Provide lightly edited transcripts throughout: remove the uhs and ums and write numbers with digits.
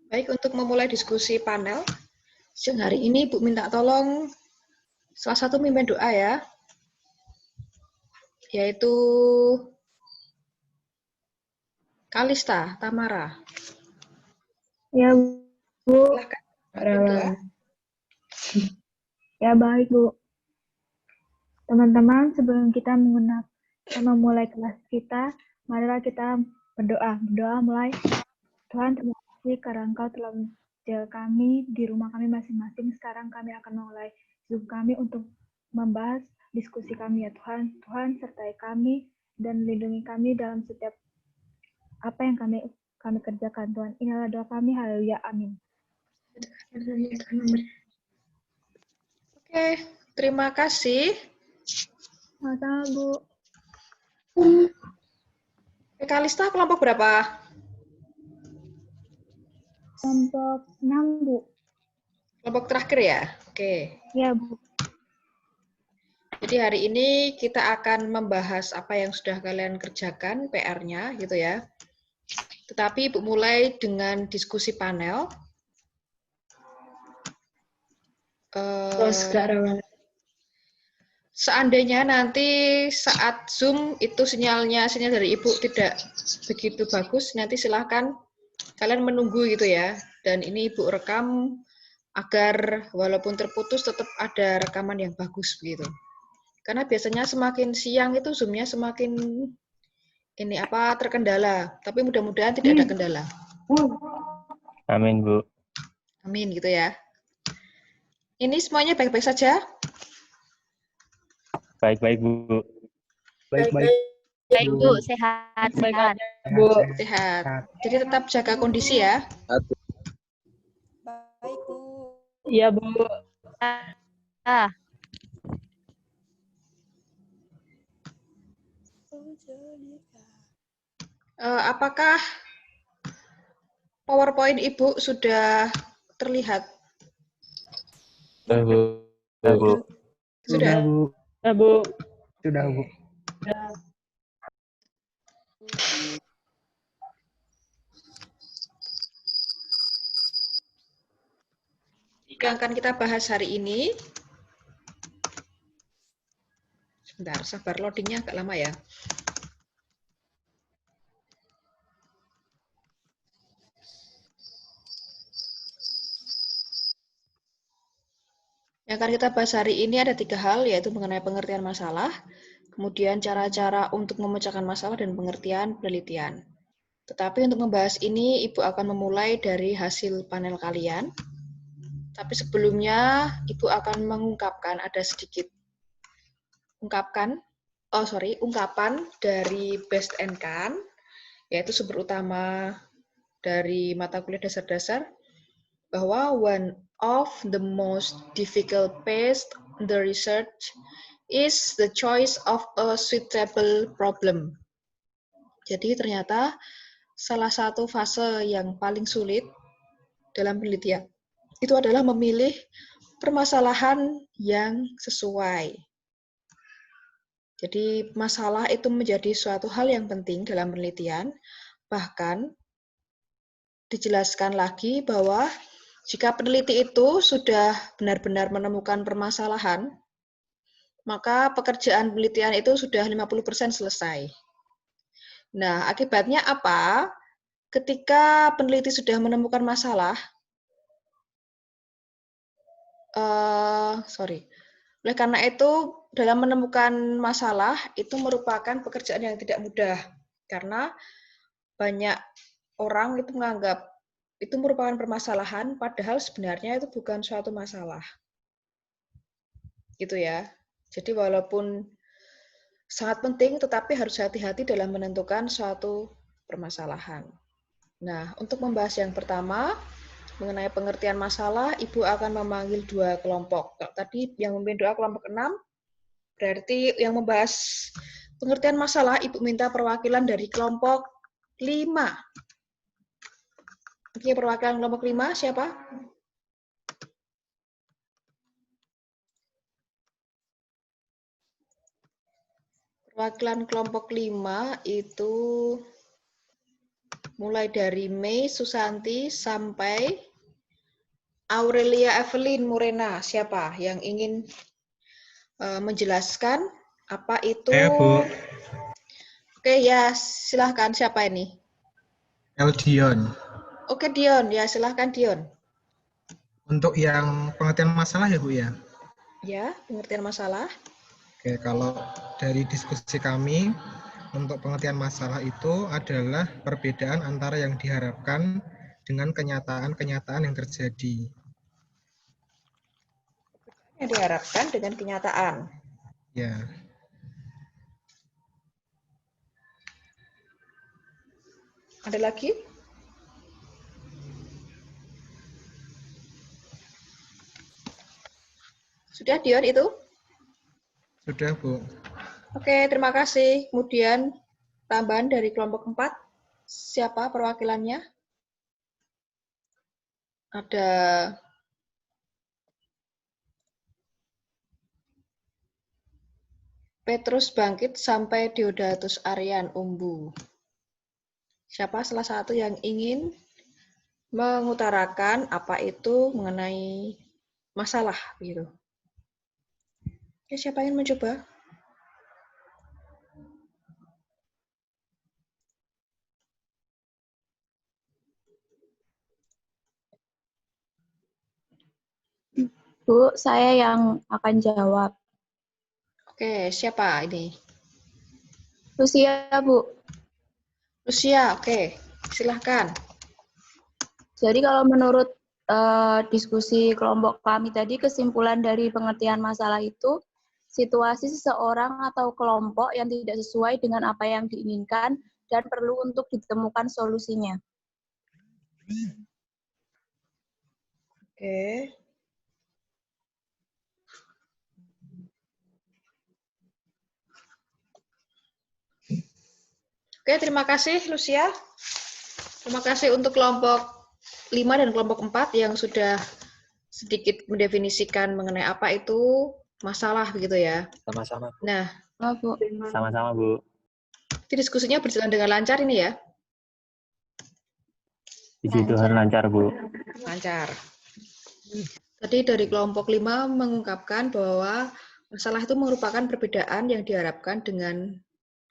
Baik, untuk memulai diskusi panel, siang hari ini Ibu minta tolong salah satu mimpin doa ya, yaitu Kalista Tamara. Ya, Bu. Silahkan mimpin doa. Ya, baik, Bu. Teman-teman, sebelum kita memulai kelas kita, marilah kita berdoa. Berdoa mulai. Tuhan, terima kasih karena Engkau telah menjaga kami di rumah kami masing-masing. Sekarang kami akan memulai Zoom kami untuk membahas diskusi kami ya Tuhan. Tuhan, sertai kami dan lindungi kami dalam setiap apa yang kami kerjakan, Tuhan. Inilah doa kami. Haleluya. Amin. Oke, terima kasih. Sama-sama, Bu. Kalista kelompok berapa? Kelompok 6, Bu. Kelompok terakhir ya? Oke. Ya, Bu. Jadi hari ini kita akan membahas apa yang sudah kalian kerjakan, PR-nya gitu ya. Tetapi Ibu mulai dengan diskusi panel. Seandainya nanti saat Zoom itu sinyal dari Ibu tidak begitu bagus, nanti silahkan kalian menunggu gitu ya. Dan ini Ibu rekam agar walaupun terputus tetap ada rekaman yang bagus begitu. Karena biasanya semakin siang itu Zoom-nya semakin terkendala. Tapi mudah-mudahan tidak ada kendala. Amin, Bu. Amin gitu ya. Ini semuanya baik-baik saja? Baik-baik, Bu. Baik-baik. Baik, Bu. Sehat. Bu, sehat. Jadi tetap jaga kondisi ya. Baik, Bu. Iya, Bu. Apakah PowerPoint Ibu sudah terlihat? Sudah, Bu. Sudah, Bu. Sudah, Bu. Ya, Bu. Sudah, Bu. Yang akan kita bahas hari ini. Sebentar, sabar loadingnya agak lama ya. Yang akan kita bahas hari ini ada 3 hal, yaitu mengenai pengertian masalah, kemudian cara-cara untuk memecahkan masalah, dan pengertian penelitian. Tetapi untuk membahas ini, Ibu akan memulai dari hasil panel kalian. Tapi sebelumnya, Ibu akan mengungkapkan ada sedikit ungkapan dari Best and Can, yaitu sumber utama dari mata kuliah dasar-dasar, bahwa one of the most difficult phase in the research is the choice of a suitable problem. Jadi ternyata salah satu fase yang paling sulit dalam penelitian itu adalah memilih permasalahan yang sesuai. Jadi masalah itu menjadi suatu hal yang penting dalam penelitian, bahkan dijelaskan lagi bahwa jika peneliti itu sudah benar-benar menemukan permasalahan, maka pekerjaan penelitian itu sudah 50% selesai. Nah, akibatnya apa? Ketika peneliti sudah menemukan masalah, oleh karena itu, dalam menemukan masalah itu merupakan pekerjaan yang tidak mudah, karena banyak orang itu menganggap itu merupakan permasalahan, padahal sebenarnya itu bukan suatu masalah. Gitu ya. Jadi walaupun sangat penting, tetapi harus hati-hati dalam menentukan suatu permasalahan. Nah, untuk membahas yang pertama, mengenai pengertian masalah, Ibu akan memanggil 2 kelompok. Tadi yang memimpin doa kelompok 6, berarti yang membahas pengertian masalah, Ibu minta perwakilan dari kelompok 5. Oke, perwakilan kelompok 5 siapa? Perwakilan kelompok 5 itu mulai dari Mei Susanti sampai Aurelia Evelyn Morena. Siapa yang ingin menjelaskan apa itu? Saya, Bu. Oke, ya silahkan. Siapa ini? Eldion. Oke, Dion. Ya, silahkan Dion. Untuk yang pengertian masalah ya, Bu ya? Ya, pengertian masalah. Oke, kalau dari diskusi kami, untuk pengertian masalah itu adalah perbedaan antara yang diharapkan dengan kenyataan-kenyataan yang terjadi. Yang diharapkan dengan kenyataan. Ya. Ada lagi? Sudah, Dion itu? Sudah, Bu. Oke, terima kasih. Kemudian tambahan dari kelompok 4. Siapa perwakilannya? Ada Petrus Bangkit sampai Deodatus Aryan Umbu. Siapa salah satu yang ingin mengutarakan apa itu mengenai masalah gitu? Ya, siapa yang mencoba? Bu, saya yang akan jawab. Oke, siapa ini? Lucia, Bu. Lucia, oke. Silahkan. Jadi kalau menurut diskusi kelompok kami tadi, kesimpulan dari pengertian masalah itu, situasi seseorang atau kelompok yang tidak sesuai dengan apa yang diinginkan dan perlu untuk ditemukan solusinya. Oke. Oke, terima kasih Lucia. Terima kasih untuk kelompok 5 dan kelompok 4 yang sudah sedikit mendefinisikan mengenai apa itu masalah begitu ya. Sama-sama. Nah, Bu. Sama-sama, Bu. diskusinya berjalan dengan lancar ini ya? Puji Tuhan lancar, Bu. Lancar. Tadi dari kelompok 5 mengungkapkan bahwa masalah itu merupakan perbedaan yang diharapkan dengan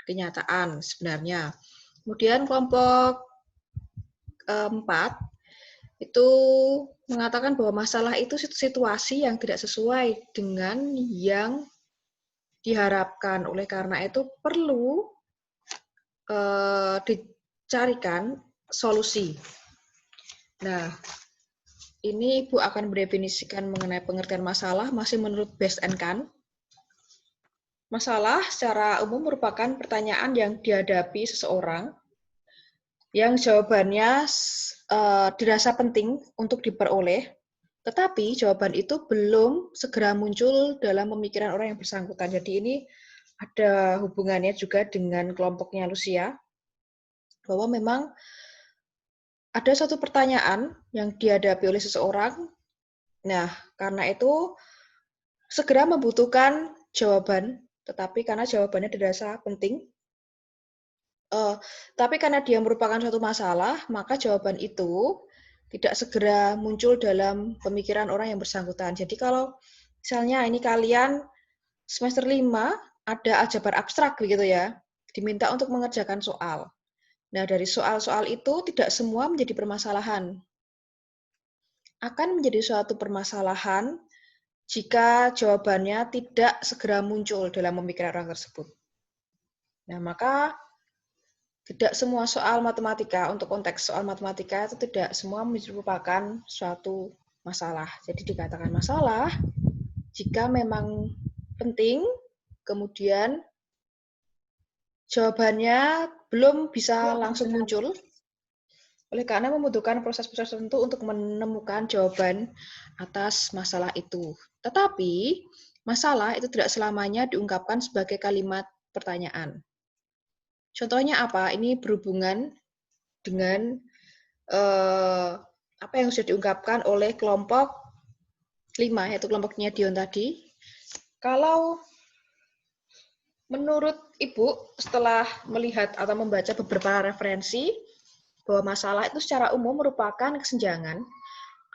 kenyataan sebenarnya. Kemudian kelompok 4 itu mengatakan bahwa masalah itu situasi yang tidak sesuai dengan yang diharapkan. Oleh karena itu perlu dicarikan solusi. Nah, ini Ibu akan mendefinisikan mengenai pengertian masalah masih menurut Best and Kahn. Masalah secara umum merupakan pertanyaan yang dihadapi seseorang yang jawabannya dirasa penting untuk diperoleh, tetapi jawaban itu belum segera muncul dalam pemikiran orang yang bersangkutan. Jadi ini ada hubungannya juga dengan kelompoknya Lucia, bahwa memang ada suatu pertanyaan yang dihadapi oleh seseorang. Nah, karena itu segera membutuhkan jawaban, tetapi karena jawabannya dirasa penting, tapi karena dia merupakan suatu masalah, maka jawaban itu tidak segera muncul dalam pemikiran orang yang bersangkutan. Jadi kalau misalnya ini kalian semester 5 ada aljabar abstrak begitu ya, diminta untuk mengerjakan soal. Nah, dari soal-soal itu tidak semua menjadi permasalahan. Akan menjadi suatu permasalahan jika jawabannya tidak segera muncul dalam pemikiran orang tersebut. Nah, maka tidak semua soal matematika, untuk konteks soal matematika itu tidak semua merupakan suatu masalah. Jadi dikatakan masalah jika memang penting, kemudian jawabannya belum bisa langsung muncul, oleh karena membutuhkan proses-proses tertentu untuk menemukan jawaban atas masalah itu. Tetapi, masalah itu tidak selamanya diungkapkan sebagai kalimat pertanyaan. Contohnya apa? Ini berhubungan dengan apa yang sudah diungkapkan oleh kelompok 5, yaitu kelompoknya Dion tadi. Kalau menurut Ibu, setelah melihat atau membaca beberapa referensi, bahwa masalah itu secara umum merupakan kesenjangan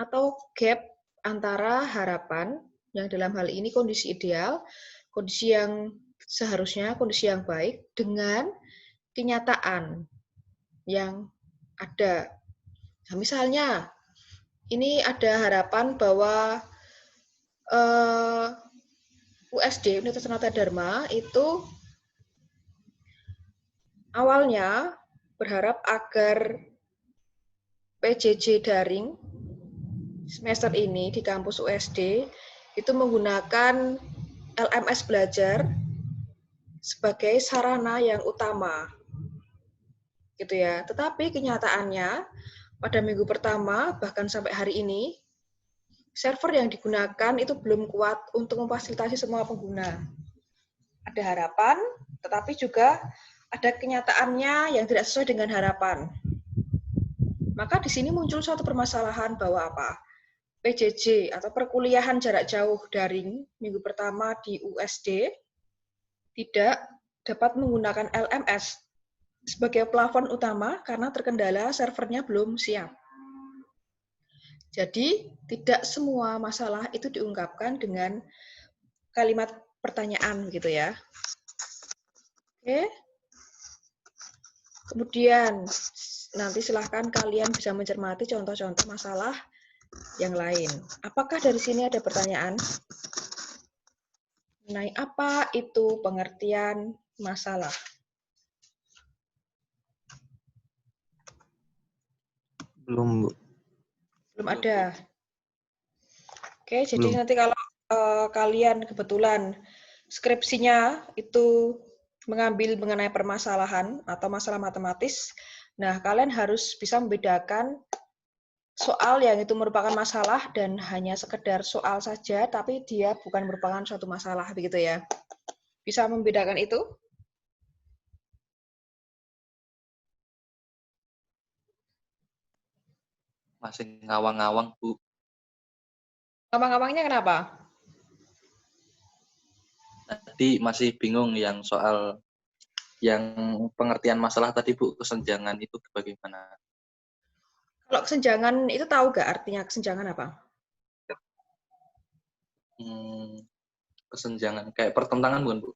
atau gap antara harapan, yang dalam hal ini kondisi ideal, kondisi yang seharusnya, kondisi yang baik, dengan kenyataan yang ada. Nah, misalnya, ini ada harapan bahwa USD, Universitas Sanata Dharma, itu awalnya berharap agar PJJ daring semester ini di kampus USD itu menggunakan LMS belajar sebagai sarana yang utama. Gitu ya. Tetapi kenyataannya pada minggu pertama bahkan sampai hari ini server yang digunakan itu belum kuat untuk memfasilitasi semua pengguna. Ada harapan, tetapi juga ada kenyataannya yang tidak sesuai dengan harapan. Maka di sini muncul suatu permasalahan bahwa apa? PJJ atau perkuliahan jarak jauh daring minggu pertama di USD tidak dapat menggunakan LMS sebagai plafon utama karena terkendala servernya belum siap. Jadi tidak semua masalah itu diungkapkan dengan kalimat pertanyaan gitu ya. Oke. Kemudian nanti silahkan kalian bisa mencermati contoh-contoh masalah yang lain. Apakah dari sini ada pertanyaan mengenai apa itu pengertian masalah? Belum, Bu. Belum ada. Oke, jadi Belum. nanti kalau kalian kebetulan skripsinya itu mengambil mengenai permasalahan atau masalah matematis, nah kalian harus bisa membedakan soal yang itu merupakan masalah dan hanya sekedar soal saja, tapi dia bukan merupakan suatu masalah, begitu ya. Bisa membedakan itu? Masih ngawang-ngawang, Bu. Ngawang-ngawangnya kenapa? Tadi masih bingung yang soal yang pengertian masalah tadi, Bu, kesenjangan itu bagaimana? Kalau kesenjangan itu tahu nggak artinya kesenjangan apa? Kesenjangan, kayak pertentangan bukan, Bu?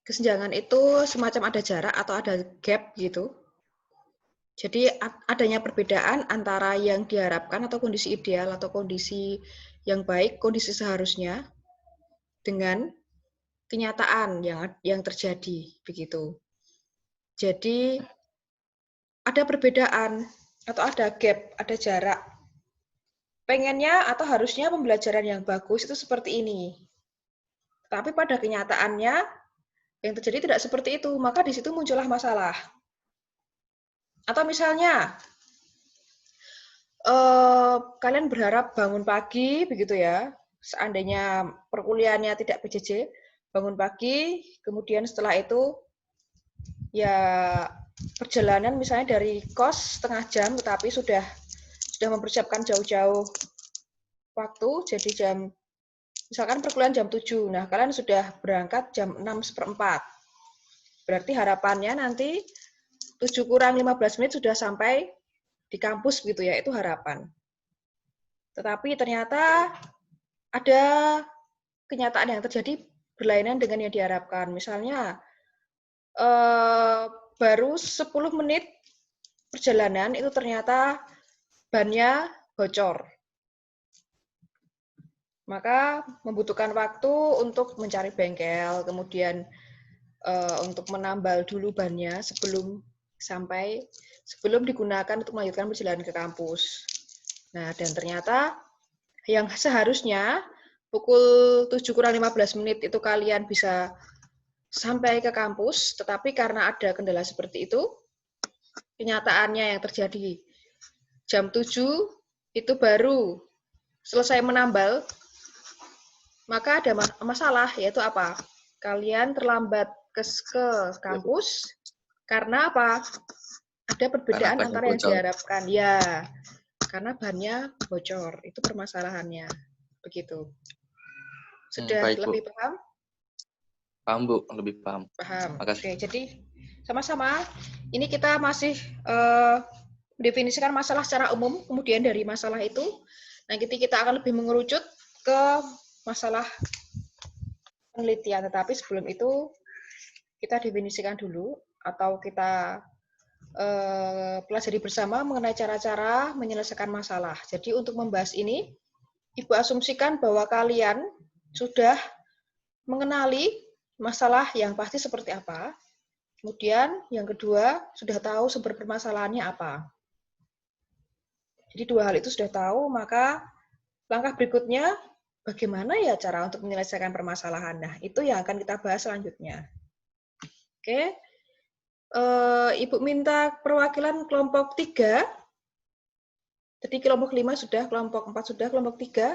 Kesenjangan itu semacam ada jarak atau ada gap gitu. Jadi adanya perbedaan antara yang diharapkan atau kondisi ideal atau kondisi yang baik, kondisi seharusnya, dengan kenyataan yang terjadi begitu. Jadi ada perbedaan atau ada gap, ada jarak. Pengennya atau harusnya pembelajaran yang bagus itu seperti ini. Tapi pada kenyataannya yang terjadi tidak seperti itu, maka di situ muncullah masalah. Atau misalnya kalian berharap bangun pagi begitu ya, seandainya perkuliahannya tidak PJJ, bangun pagi, kemudian setelah itu ya perjalanan misalnya dari kos setengah jam, tetapi sudah mempersiapkan jauh-jauh waktu, jadi jam misalkan perkuliahan jam 7, nah kalian sudah berangkat jam 6:15. Berarti harapannya nanti 7 kurang 15 menit sudah sampai di kampus gitu ya, itu harapan. Tetapi ternyata ada kenyataan yang terjadi berlainan dengan yang diharapkan. Misalnya baru 10 menit perjalanan itu ternyata bannya bocor. Maka membutuhkan waktu untuk mencari bengkel, kemudian untuk menambal dulu bannya sebelum digunakan untuk melanjutkan perjalanan ke kampus. Nah, dan ternyata yang seharusnya pukul 7 kurang 15 menit itu kalian bisa sampai ke kampus, tetapi karena ada kendala seperti itu, kenyataannya yang terjadi jam 7 itu baru selesai menambal, maka ada masalah, yaitu apa? Kalian terlambat ke kampus karena apa? Ada perbedaan antara yang diharapkan. Ya, karena bannya bocor. Itu permasalahannya. Begitu. Sudah Baik, lebih Bu. paham? Paham, Bu. Lebih paham. Paham. Makasih. Oke, jadi sama-sama. Ini kita masih mendefinisikan masalah secara umum, kemudian dari masalah itu, nanti kita akan lebih mengerucut ke masalah penelitian. Tetapi sebelum itu, kita definisikan dulu, atau kita pelajari bersama mengenai cara-cara menyelesaikan masalah. Jadi untuk membahas ini, Ibu asumsikan bahwa kalian sudah mengenali masalah yang pasti seperti apa. Kemudian yang kedua, sudah tahu sumber permasalahannya apa. Jadi dua hal itu sudah tahu, maka langkah berikutnya, bagaimana ya cara untuk menyelesaikan permasalahan. Nah, itu yang akan kita bahas selanjutnya. Oke. Ibu minta perwakilan kelompok 3. Jadi kelompok 5 sudah, kelompok 4 sudah, kelompok 3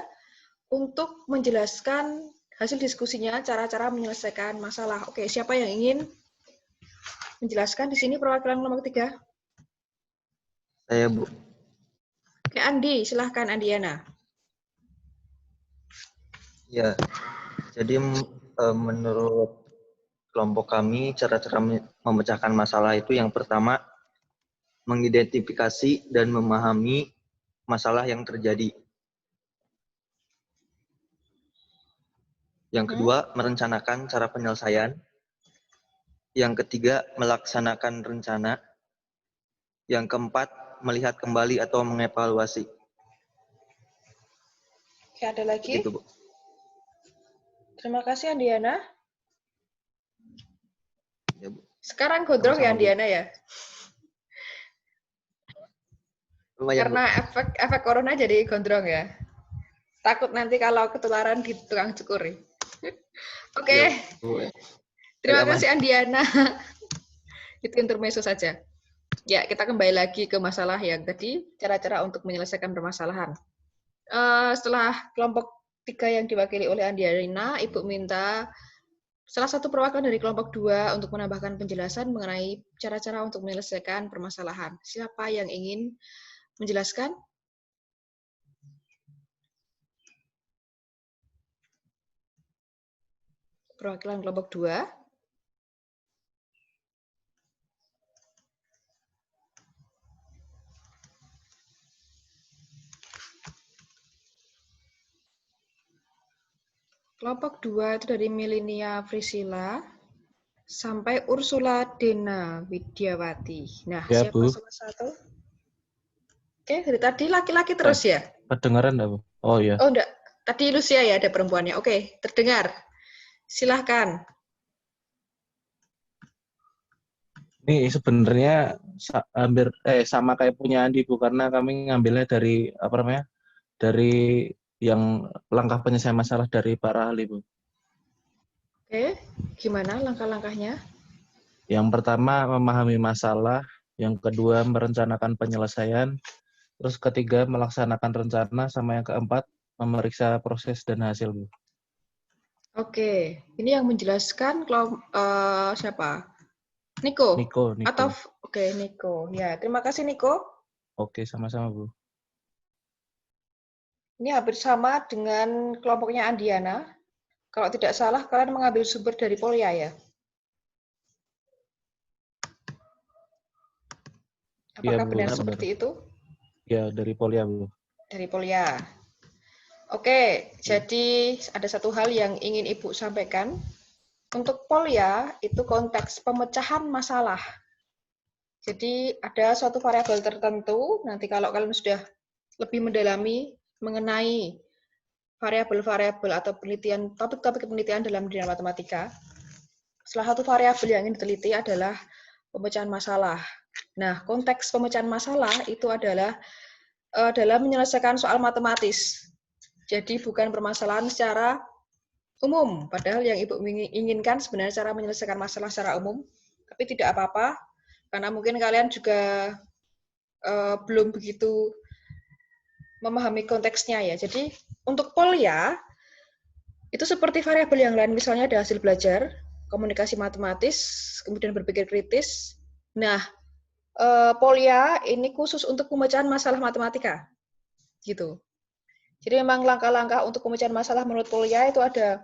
untuk menjelaskan hasil diskusinya, cara-cara menyelesaikan masalah. Oke, siapa yang ingin menjelaskan di sini perwakilan kelompok 3? Saya, Bu. Oke, Andi, silahkan Andiana. Ya, jadi menurut kelompok kami, cara-cara memecahkan masalah itu yang pertama, mengidentifikasi dan memahami masalah yang terjadi. Yang kedua, merencanakan cara penyelesaian. Yang ketiga, melaksanakan rencana. Yang keempat, melihat kembali atau mengevaluasi. Oke, ada lagi? Gitu, Bu. Terima kasih, Andiana. Ya, Bu. Sekarang gondrong ya, Sama-sama, Bu. Andiana ya? Lumayan, Karena Bu. efek corona jadi gondrong ya? Takut nanti kalau ketularan di tukang cukur. Oke, Ya, Bu. terima Aman. kasih Andiana. Itu intermezzo saja. Ya, kita kembali lagi ke masalah yang tadi, cara-cara untuk menyelesaikan permasalahan. Setelah kelompok 3 yang diwakili oleh Andiana, Ibu minta salah satu perwakilan dari kelompok 2 untuk menambahkan penjelasan mengenai cara-cara untuk menyelesaikan permasalahan. Siapa yang ingin menjelaskan? Perwakilan kelompok 2. Kelompok 2 itu dari Milenia Priscilla sampai Ursula Dena Widyawati. Nah, Ya, siapa Bu. salah satu? Oke, dari tadi laki-laki terus ya? Kedengaran enggak, Bu? Oh, iya. Oh, enggak. Tadi Lucia ya, ada perempuannya. Oke, terdengar. Silahkan. Ini sebenarnya hampir sama kayak punya Andi, Bu, karena kami ngambilnya dari apa namanya? Dari yang langkah penyelesaian masalah dari para ahli, Bu. Oke, gimana langkah-langkahnya? Yang pertama memahami masalah, yang kedua merencanakan penyelesaian, terus ketiga melaksanakan rencana, sama yang keempat memeriksa proses dan hasil, Bu. Oke, ini yang menjelaskan siapa? Niko? Niko. Atau oke, Niko. Ya, terima kasih Niko. Oke, sama-sama, Bu. Ini hampir sama dengan kelompoknya Andiana. Kalau tidak salah, kalian mengambil sumber dari Polya ya? Apakah Ya, Bu, benar benar. seperti itu? Ya, dari Polya, Bu. Dari Polya. Oke, jadi ada satu hal yang ingin Ibu sampaikan. Untuk Polya, itu konteks pemecahan masalah. Jadi ada suatu variabel tertentu, nanti kalau kalian sudah lebih mendalami mengenai variabel-variabel atau penelitian, topik-topik penelitian dalam dunia matematika, salah satu variabel yang ingin diteliti adalah pemecahan masalah. Nah, konteks pemecahan masalah itu adalah dalam menyelesaikan soal matematis. Jadi bukan permasalahan secara umum, padahal yang Ibu inginkan sebenarnya cara menyelesaikan masalah secara umum, tapi tidak apa-apa, karena mungkin kalian juga belum begitu memahami konteksnya ya. Jadi untuk Polya, itu seperti variabel yang lain, misalnya ada hasil belajar, komunikasi matematis, kemudian berpikir kritis. Nah, Polya ini khusus untuk pemecahan masalah matematika. Gitu. Jadi memang langkah-langkah untuk pemecahan masalah menurut Polya itu ada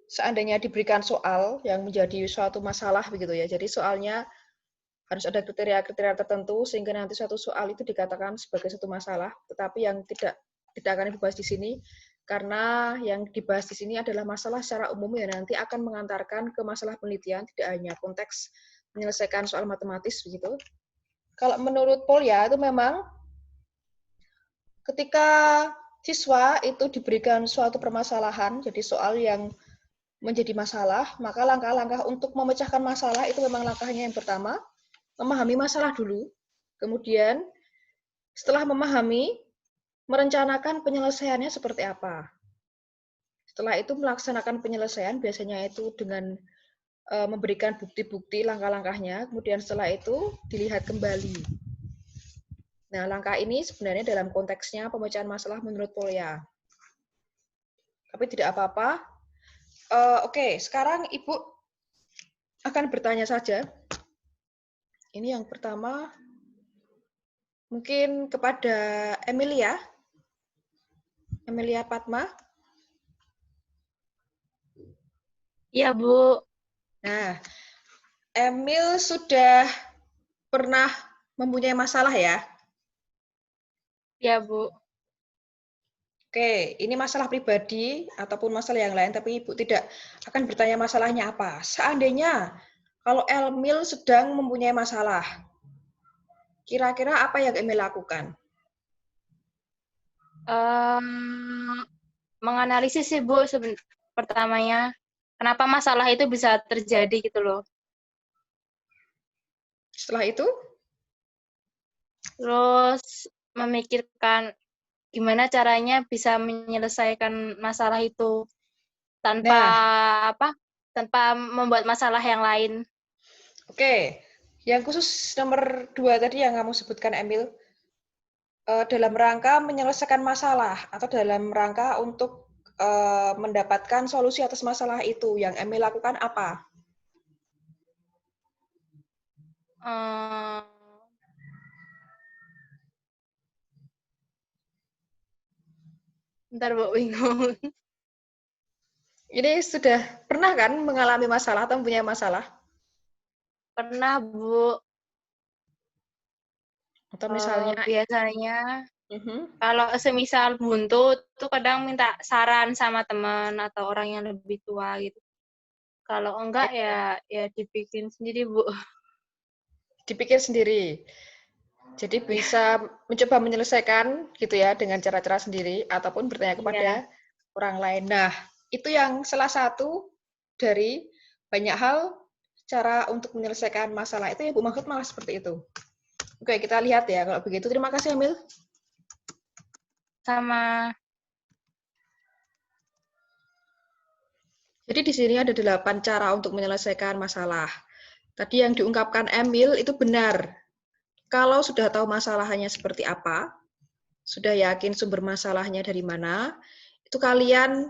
seandainya diberikan soal yang menjadi suatu masalah begitu ya. Jadi soalnya Harus ada kriteria-kriteria tertentu sehingga nanti suatu soal itu dikatakan sebagai satu masalah, tetapi yang tidak akan dibahas di sini karena yang dibahas di sini adalah masalah secara umum yang nanti akan mengantarkan ke masalah penelitian, tidak hanya konteks menyelesaikan soal matematis begitu. Kalau menurut Polya itu memang ketika siswa itu diberikan suatu permasalahan, jadi soal yang menjadi masalah, maka langkah-langkah untuk memecahkan masalah itu memang langkahnya yang pertama, memahami masalah dulu, kemudian setelah memahami, merencanakan penyelesaiannya seperti apa. Setelah itu melaksanakan penyelesaian, biasanya itu dengan memberikan bukti-bukti langkah-langkahnya, kemudian setelah itu dilihat kembali. Nah, langkah ini sebenarnya dalam konteksnya pemecahan masalah menurut Polya. Tapi tidak apa-apa. Oke, sekarang Ibu akan bertanya saja. Ini yang pertama, mungkin kepada Emilia Padma. Iya, Bu. Nah, Emil sudah pernah mempunyai masalah ya? Iya, Bu. Oke, ini masalah pribadi ataupun masalah yang lain, tapi Ibu tidak akan bertanya masalahnya apa. Seandainya kalau Emil sedang mempunyai masalah, kira-kira apa yang Emil lakukan? Menganalisis sih, Bu, pertamanya. Kenapa masalah itu bisa terjadi gitu loh. Setelah itu? Terus memikirkan gimana caranya bisa menyelesaikan masalah itu tanpa tanpa membuat masalah yang lain. Oke, yang khusus nomor 2 tadi yang kamu sebutkan, Emil, dalam rangka menyelesaikan masalah atau dalam rangka untuk mendapatkan solusi atas masalah itu, yang Emil lakukan apa? Bentar, Bu, bingung. Ini sudah pernah kan mengalami masalah atau mempunyai masalah? Pernah, Bu. Atau misalnya biasanya kalau semisal buntu tuh kadang minta saran sama teman atau orang yang lebih tua gitu. Kalau enggak ya dibikin sendiri, Bu. Dipikir sendiri. Jadi bisa mencoba menyelesaikan gitu ya dengan cara-cara sendiri ataupun bertanya kepada orang lain. Nah, itu yang salah satu dari banyak hal cara untuk menyelesaikan masalah itu ya Bu, maksud malah seperti itu. Oke, kita lihat ya kalau begitu. Terima kasih, Emil. Sama. Jadi di sini ada 8 cara untuk menyelesaikan masalah. Tadi yang diungkapkan Emil itu benar. Kalau sudah tahu masalahnya seperti apa, sudah yakin sumber masalahnya dari mana, itu kalian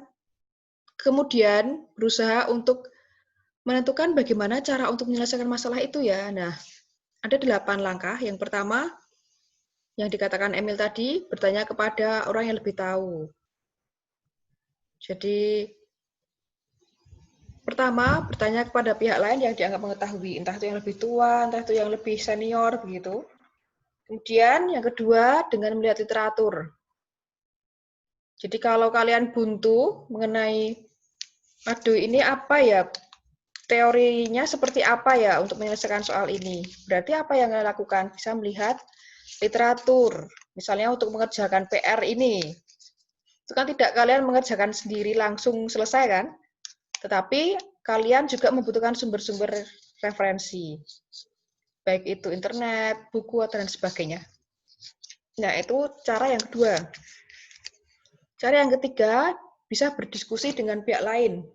kemudian berusaha untuk menentukan bagaimana cara untuk menyelesaikan masalah itu ya. Nah, ada 8 langkah. Yang pertama, yang dikatakan Emil tadi, bertanya kepada orang yang lebih tahu. Jadi, pertama, bertanya kepada pihak lain yang dianggap mengetahui, entah itu yang lebih tua, entah itu yang lebih senior, begitu. Kemudian, yang kedua, dengan melihat literatur. Jadi, kalau kalian buntu mengenai, aduh ini apa ya, teorinya seperti apa ya untuk menyelesaikan soal ini. Berarti apa yang kalian lakukan? Bisa melihat literatur. Misalnya untuk mengerjakan PR ini. Itu kan tidak kalian mengerjakan sendiri langsung selesai kan? Tetapi kalian juga membutuhkan sumber-sumber referensi. Baik itu internet, buku, dan sebagainya. Nah, itu cara yang kedua. Cara yang ketiga, bisa berdiskusi dengan pihak lain.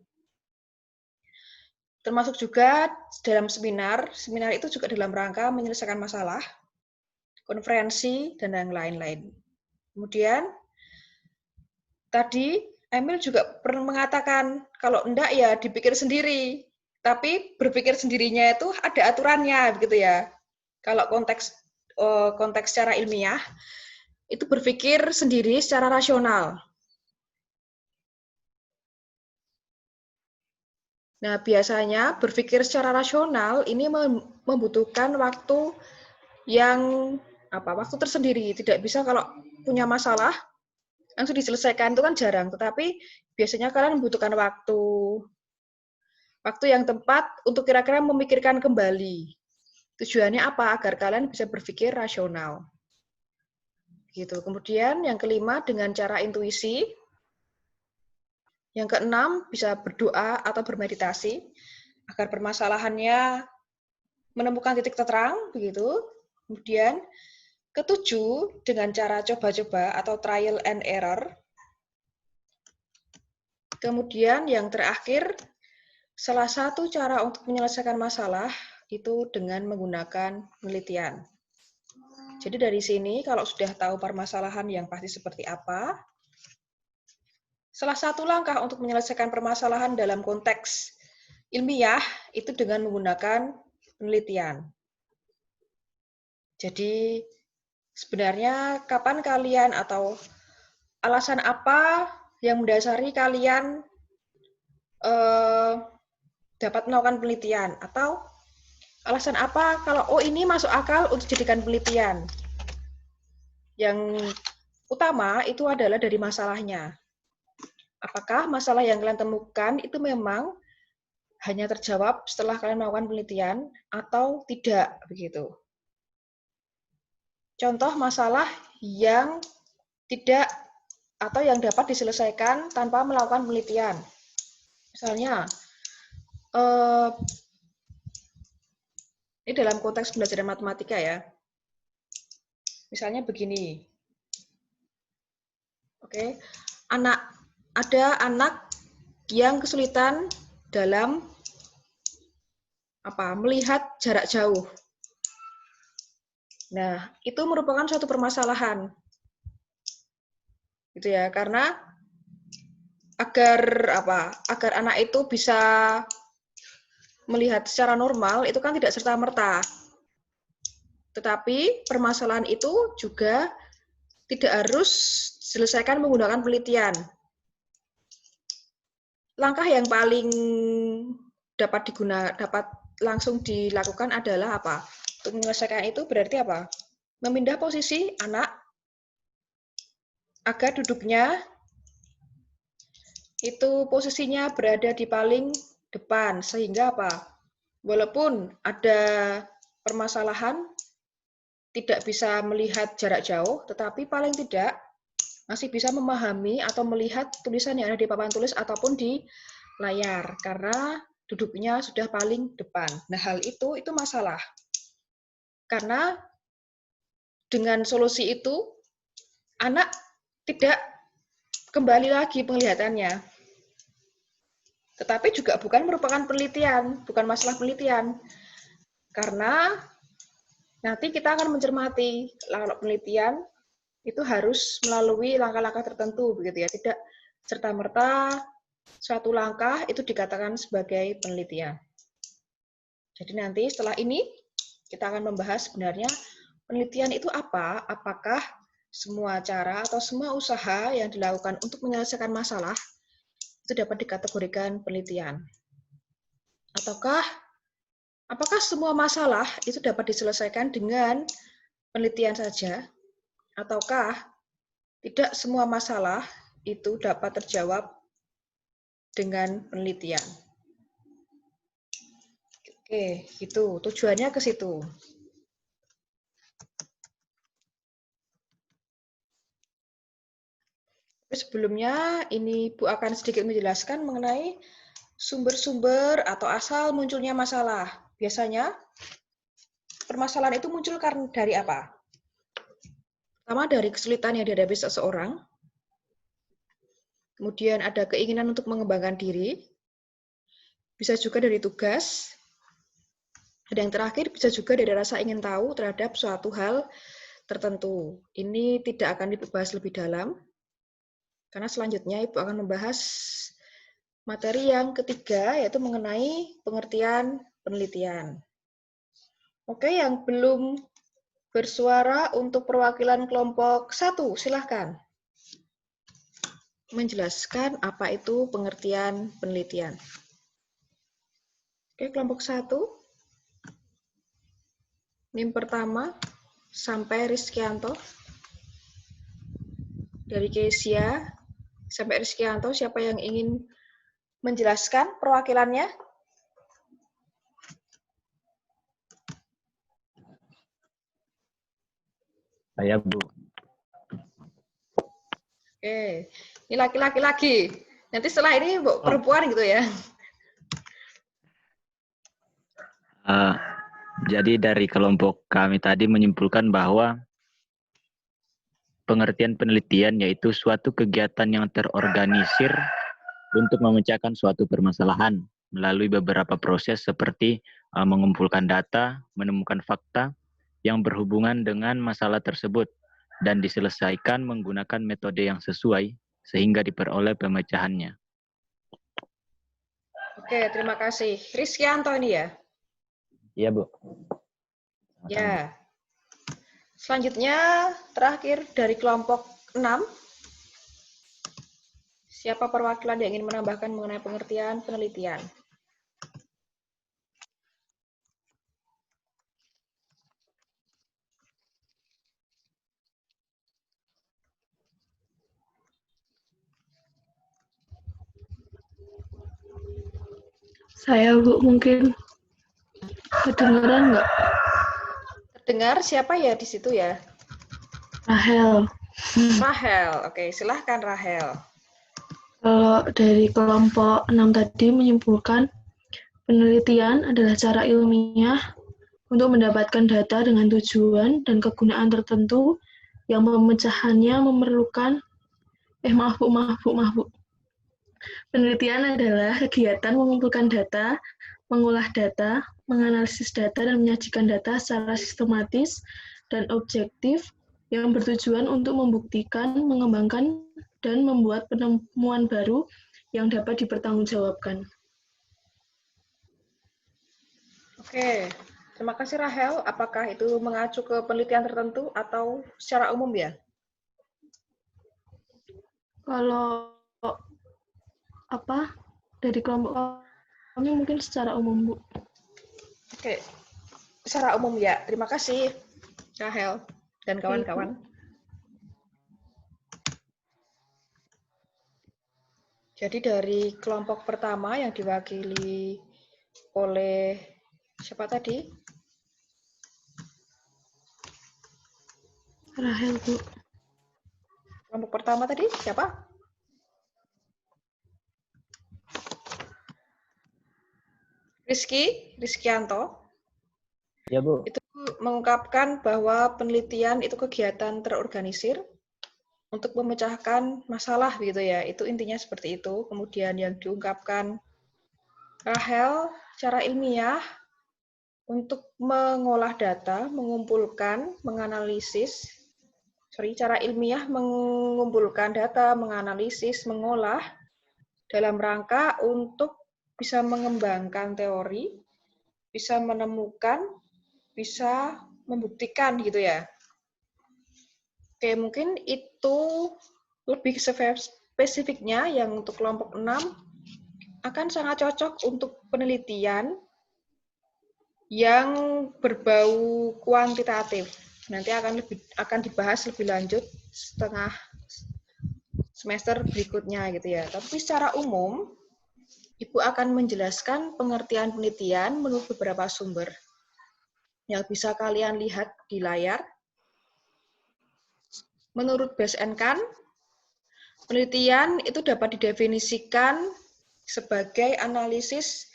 Termasuk juga dalam seminar. Seminar itu juga dalam rangka menyelesaikan masalah, konferensi, dan yang lain-lain. Kemudian, tadi Emil juga pernah mengatakan, kalau enggak ya dipikir sendiri. Tapi berpikir sendirinya itu ada aturannya, begitu ya. Kalau konteks secara ilmiah, itu berpikir sendiri secara rasional. Nah, biasanya berpikir secara rasional ini membutuhkan waktu yang waktu tersendiri. Tidak bisa kalau punya masalah langsung diselesaikan, itu kan jarang. Tetapi biasanya kalian membutuhkan waktu yang tepat untuk kira-kira memikirkan kembali. Tujuannya apa? Agar kalian bisa berpikir rasional. Gitu. Kemudian yang kelima dengan cara intuisi. Yang keenam bisa berdoa atau bermeditasi agar permasalahannya menemukan titik terang, begitu. Kemudian ketujuh dengan cara coba-coba atau trial and error. Kemudian yang terakhir, salah satu cara untuk menyelesaikan masalah itu dengan menggunakan penelitian. Jadi dari sini kalau sudah tahu permasalahan yang pasti seperti apa, salah satu langkah untuk menyelesaikan permasalahan dalam konteks ilmiah itu dengan menggunakan penelitian. Jadi sebenarnya kapan kalian atau alasan apa yang mendasari kalian dapat melakukan penelitian, atau alasan apa kalau ini masuk akal untuk dijadikan penelitian. Yang utama itu adalah dari masalahnya. Apakah masalah yang kalian temukan itu memang hanya terjawab setelah kalian melakukan penelitian atau tidak, begitu. Contoh masalah yang tidak atau yang dapat diselesaikan tanpa melakukan penelitian. Misalnya, ini dalam konteks pembelajaran matematika ya. Misalnya begini. Oke, ada anak yang kesulitan dalam melihat jarak jauh. Nah, itu merupakan suatu permasalahan. Gitu ya, karena agar anak itu bisa melihat secara normal itu kan tidak serta-merta. Tetapi permasalahan itu juga tidak harus diselesaikan menggunakan penelitian. Langkah yang paling dapat langsung dilakukan adalah apa? Untuk menyelesaikan itu berarti apa? Memindah posisi anak agar duduknya itu posisinya berada di paling depan, sehingga apa? Walaupun ada permasalahan tidak bisa melihat jarak jauh, tetapi paling tidak masih bisa memahami atau melihat tulisan yang ada di papan tulis ataupun di layar, karena duduknya sudah paling depan. Nah, hal itu masalah. Karena dengan solusi itu, anak tidak kembali lagi penglihatannya. Tetapi juga bukan merupakan penelitian, bukan masalah penelitian. Karena nanti kita akan mencermati kalau penelitian itu harus melalui langkah-langkah tertentu, begitu ya. Tidak serta-merta suatu langkah itu dikatakan sebagai penelitian. Jadi nanti setelah ini kita akan membahas sebenarnya penelitian itu apa, apakah semua cara atau semua usaha yang dilakukan untuk menyelesaikan masalah itu dapat dikategorikan penelitian. Apakah semua masalah itu dapat diselesaikan dengan penelitian saja? Ataukah tidak semua masalah itu dapat terjawab dengan penelitian? Oke, gitu. Tujuannya ke situ. Sebelumnya, ini Bu akan sedikit menjelaskan mengenai sumber-sumber atau asal munculnya masalah. Biasanya, permasalahan itu muncul karena dari apa? Pertama, dari kesulitan yang dihadapi seseorang. Kemudian ada keinginan untuk mengembangkan diri. Bisa juga dari tugas. Dan yang terakhir, bisa juga dari rasa ingin tahu terhadap suatu hal tertentu. Ini tidak akan dibahas lebih dalam. Karena selanjutnya Ibu akan membahas materi yang ketiga, yaitu mengenai pengertian penelitian. Oke, yang belum bersuara untuk perwakilan kelompok 1, silahkan menjelaskan apa itu pengertian penelitian. Oke, kelompok 1. NIM pertama sampai Rizkyanto. Dari Kesia sampai Rizkyanto, siapa yang ingin menjelaskan perwakilannya? Saya, Bu. Oke, ini laki-laki lagi. Nanti setelah ini perempuan gitu ya. Jadi dari kelompok kami tadi menyimpulkan bahwa pengertian penelitian yaitu suatu kegiatan yang terorganisir untuk memecahkan suatu permasalahan melalui beberapa proses seperti mengumpulkan data, menemukan fakta yang berhubungan dengan masalah tersebut, dan diselesaikan menggunakan metode yang sesuai sehingga diperoleh pemecahannya. Oke, terima kasih. Rizkyanto ini ya? Iya, Bu. Ya. Selanjutnya, terakhir dari kelompok 6. Siapa perwakilan yang ingin menambahkan mengenai pengertian penelitian? Saya, Bu, mungkin kedengaran nggak? Terdengar siapa ya di situ ya? Rahel. Rahel. Oke, silahkan Rahel. Kalau dari kelompok 6 tadi menyimpulkan penelitian adalah cara ilmiah untuk mendapatkan data dengan tujuan dan kegunaan tertentu yang pemecahannya memerlukan maaf Bu. Penelitian adalah kegiatan mengumpulkan data, mengolah data, menganalisis data, dan menyajikan data secara sistematis dan objektif yang bertujuan untuk membuktikan, mengembangkan, dan membuat penemuan baru yang dapat dipertanggungjawabkan. Oke, terima kasih Rahel. Apakah itu mengacu ke penelitian tertentu atau secara umum ya? Kalau dari kelompok kami mungkin secara umum, Bu. Oke, secara umum ya. Terima kasih Rahel dan kawan-kawan. Jadi dari kelompok pertama yang diwakili oleh siapa tadi? Rahel, Bu. Kelompok pertama tadi siapa? Rizkyanto. Ya, Bu. Itu mengungkapkan bahwa penelitian itu kegiatan terorganisir untuk memecahkan masalah gitu ya. Itu intinya seperti itu. Kemudian yang diungkapkan Rahel, cara ilmiah untuk mengolah data, mengumpulkan, menganalisis. Cara ilmiah mengumpulkan data, menganalisis, mengolah dalam rangka untuk bisa mengembangkan teori, bisa menemukan, bisa membuktikan gitu ya. Oke, mungkin itu lebih spesifiknya yang untuk kelompok 6 akan sangat cocok untuk penelitian yang berbau kuantitatif. Nanti akan dibahas lebih lanjut setengah semester berikutnya gitu ya. Tapi secara umum Ibu akan menjelaskan pengertian penelitian menurut beberapa sumber yang bisa kalian lihat di layar. Menurut BSN-kan, penelitian itu dapat didefinisikan sebagai analisis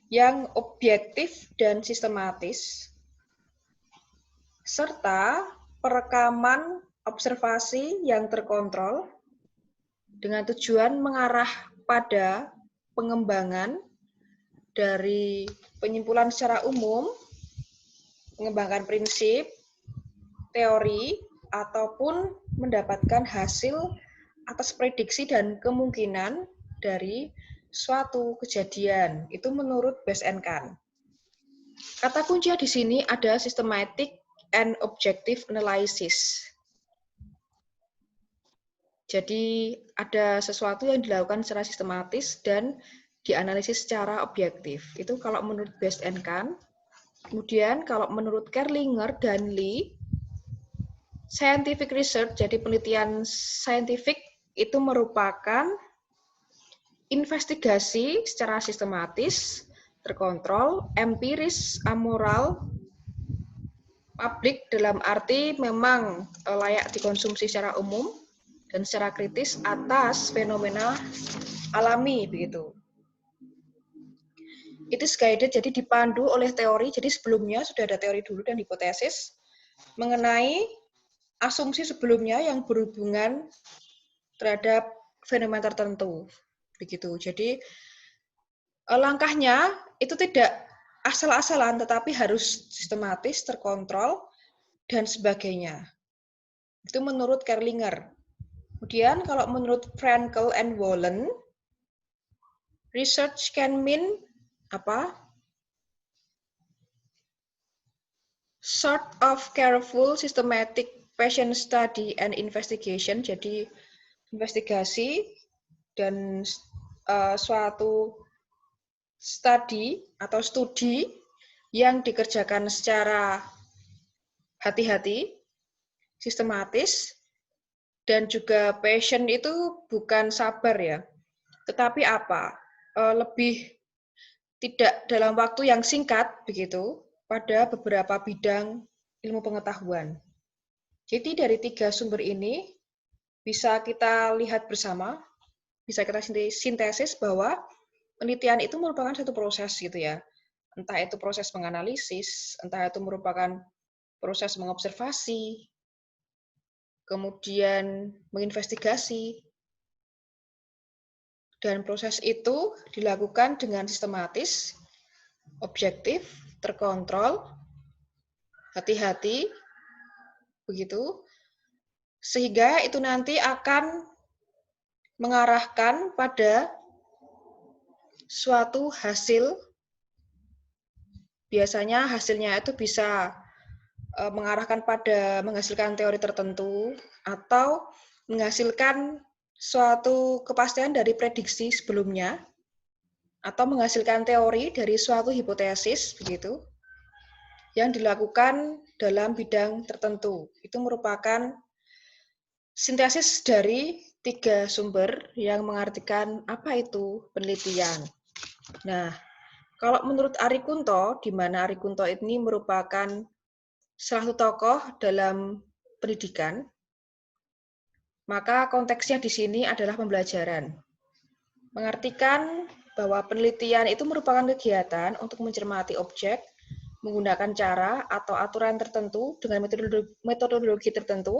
yang objektif dan sistematis, serta perekaman observasi yang terkontrol dengan tujuan mengarah pada pengembangan dari penyimpulan secara umum, mengembangkan prinsip, teori, ataupun mendapatkan hasil atas prediksi dan kemungkinan dari suatu kejadian. Itu menurut BSN-kan. Kata kunci di sini ada systematic and objective analysis. Jadi ada sesuatu yang dilakukan secara sistematis dan dianalisis secara objektif. Itu kalau menurut Best and Kahn. Kemudian kalau menurut Kerlinger dan Lee, scientific research, jadi penelitian saintifik itu merupakan investigasi secara sistematis, terkontrol, empiris, amoral, publik dalam arti memang layak dikonsumsi secara umum dan secara kritis atas fenomena alami begitu. It is guided, jadi dipandu oleh teori. Jadi sebelumnya sudah ada teori dulu dan hipotesis mengenai asumsi sebelumnya yang berhubungan terhadap fenomena tertentu. Begitu. Jadi langkahnya itu tidak asal-asalan, tetapi harus sistematis, terkontrol, dan sebagainya. Itu menurut Kerlinger. Kemudian kalau menurut Frankel and Wollen, research can mean apa? Sort of careful, systematic, patient study and investigation. Jadi investigasi dan suatu study atau studi yang dikerjakan secara hati-hati, sistematis, dan juga patient itu bukan sabar ya, tetapi apa? Lebih tidak dalam waktu yang singkat begitu pada beberapa bidang ilmu pengetahuan. Jadi dari 3 sumber ini bisa kita lihat bersama, bisa kita sintesis bahwa penelitian itu merupakan satu proses gitu ya. Entah itu proses menganalisis, entah itu merupakan proses mengobservasi, kemudian menginvestigasi, dan proses itu dilakukan dengan sistematis, objektif, terkontrol, hati-hati, begitu, sehingga itu nanti akan mengarahkan pada suatu hasil. Biasanya hasilnya itu bisa mengarahkan pada menghasilkan teori tertentu atau menghasilkan suatu kepastian dari prediksi sebelumnya atau menghasilkan teori dari suatu hipotesis begitu yang dilakukan dalam bidang tertentu. Itu merupakan sintesis dari 3 sumber yang mengartikan apa itu penelitian. Nah, kalau menurut Ari Kunto, di mana Ari Kunto ini merupakan salah satu tokoh dalam pendidikan, maka konteksnya di sini adalah pembelajaran. Mengartikan bahwa penelitian itu merupakan kegiatan untuk mencermati objek, menggunakan cara atau aturan tertentu dengan metodologi tertentu,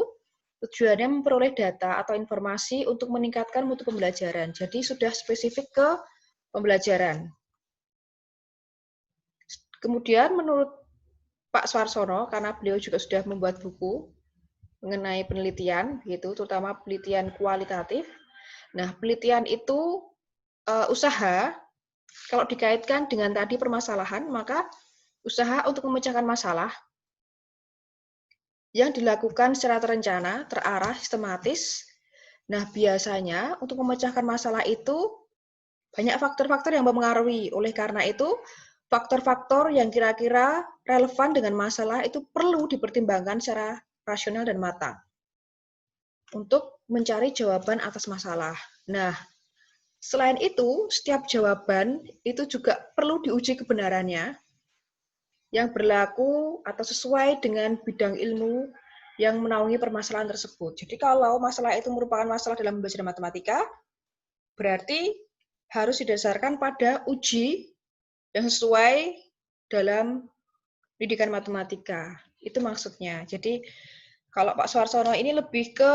tujuannya memperoleh data atau informasi untuk meningkatkan mutu pembelajaran. Jadi sudah spesifik ke pembelajaran. Kemudian menurut Pak Suarsono, karena beliau juga sudah membuat buku mengenai penelitian, gitu, terutama penelitian kualitatif. Nah, penelitian itu usaha, kalau dikaitkan dengan tadi permasalahan, maka usaha untuk memecahkan masalah yang dilakukan secara terencana, terarah, sistematis. Nah, biasanya untuk memecahkan masalah itu banyak faktor-faktor yang mempengaruhi. Oleh karena itu, faktor-faktor yang kira-kira relevan dengan masalah itu perlu dipertimbangkan secara rasional dan matang untuk mencari jawaban atas masalah. Nah, selain itu, setiap jawaban itu juga perlu diuji kebenarannya yang berlaku atau sesuai dengan bidang ilmu yang menaungi permasalahan tersebut. Jadi kalau masalah itu merupakan masalah dalam belajar matematika, berarti harus didasarkan pada uji yang sesuai dalam pendidikan matematika. Itu maksudnya. Jadi kalau Pak Suarsono ini lebih ke